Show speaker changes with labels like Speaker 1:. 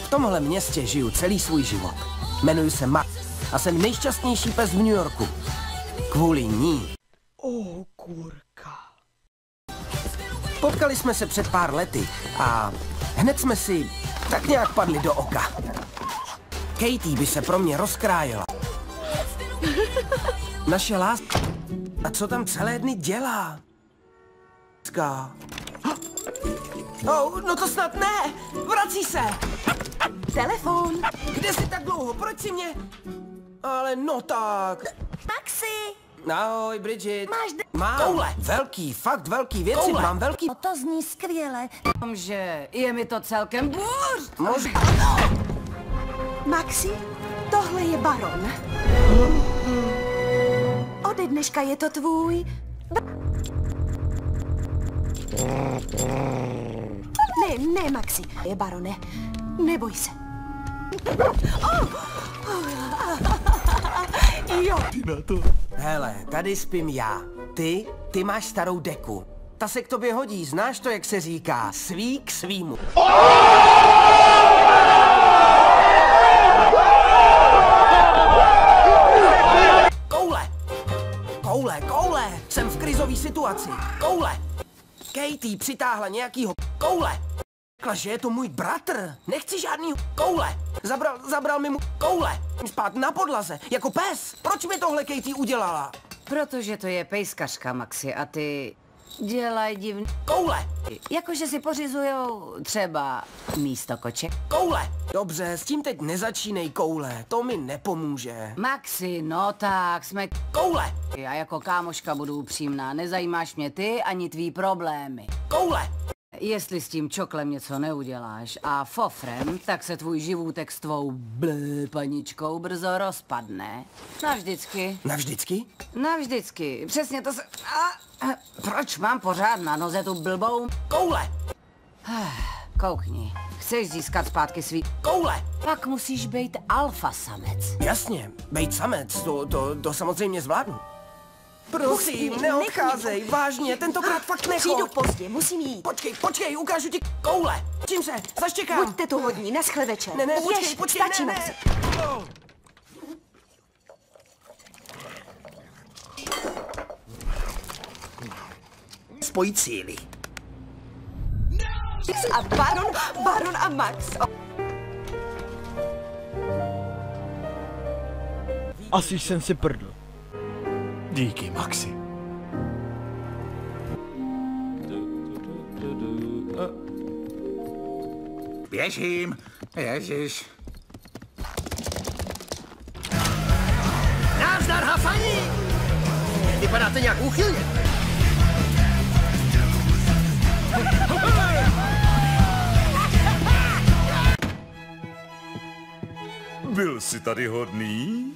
Speaker 1: V tomhle městě žiju celý svůj život. Jmenuji se Max a jsem nejšťastnější pes v New Yorku. Kvůli ní.
Speaker 2: Kurka.
Speaker 1: Potkali jsme se před pár lety a hned jsme si tak nějak padli do oka. Katie by se pro mě rozkrájela. Naše láska. A co tam celé dny dělá? Oh, no to snad ne! Vrací se!
Speaker 2: Telefon.
Speaker 1: Kde jsi tak dlouho? Proč si mě... Ale no tak...
Speaker 2: Maxi.
Speaker 1: Ahoj, Bridget.
Speaker 2: Máš
Speaker 1: Mám koule. Velký, fakt velký věci. Koule. Mám velký...
Speaker 2: No to zní skvěle. Že je mi to celkem bůř.
Speaker 1: Možná.
Speaker 2: Maxi, tohle je baron. Ode dneška je to tvůj... Ne, Maxi, je barone. Neboj se. Jo.
Speaker 3: Ty na to.
Speaker 1: Hele, tady spím já. Ty máš starou deku. Ta se k tobě hodí, znáš to, jak se říká. Svý k svýmu. Koule. Jsem v krizové situaci. Koule. Katie přitáhla nějakýho koule. Řekla, že je to můj bratr. Nechci žádný koule. Zabral mi mu koule. Spát na podlaze, jako pes. Proč mi tohle Katie udělala?
Speaker 4: Protože to je pejskařka, Maxi, a ty dělají divný
Speaker 1: Koule.
Speaker 4: jakože si pořizujou třeba místo koček.
Speaker 1: Koule. Dobře, s tím teď nezačínej koule. To mi nepomůže.
Speaker 4: Maxi, no tak, jsme
Speaker 1: Koule.
Speaker 4: Já jako kámoška budu upřímná, nezajímáš mě ty ani tvý problémy.
Speaker 1: Koule.
Speaker 4: Jestli s tím čoklem něco neuděláš a fofrem, tak se tvůj živůtek s tvou paničkou brzo rozpadne. Navždycky.
Speaker 1: Navždycky?
Speaker 4: Navždycky. Přesně to se... proč mám pořád na noze tu blbou...
Speaker 1: Koule.
Speaker 4: Koukni. Chceš získat zpátky svý...
Speaker 1: Koule.
Speaker 4: Pak musíš být alfa samec.
Speaker 1: Jasně, bejt samec, to samozřejmě zvládnu. Prosím, neodcházej, vážně, tentokrát fakt nechoď.
Speaker 2: Přijdu pozdě, musím jít.
Speaker 1: Počkej, ukážu ti koule. Čím se, zaštěkám.
Speaker 2: Buďte tu hodní, naschle večer.
Speaker 1: Ne,
Speaker 2: Jež,
Speaker 1: počkej,
Speaker 2: stačí,
Speaker 1: ne.
Speaker 2: Maxi.
Speaker 1: Spojit síly.
Speaker 2: A baron a Max.
Speaker 3: Asi jsem si prdl.
Speaker 5: Díky, Maxi.
Speaker 6: Běžím. Ježiš.
Speaker 1: Nazdar, hafaní! Vypadáte nějak úchylně.
Speaker 5: Byl jsi tady hodný?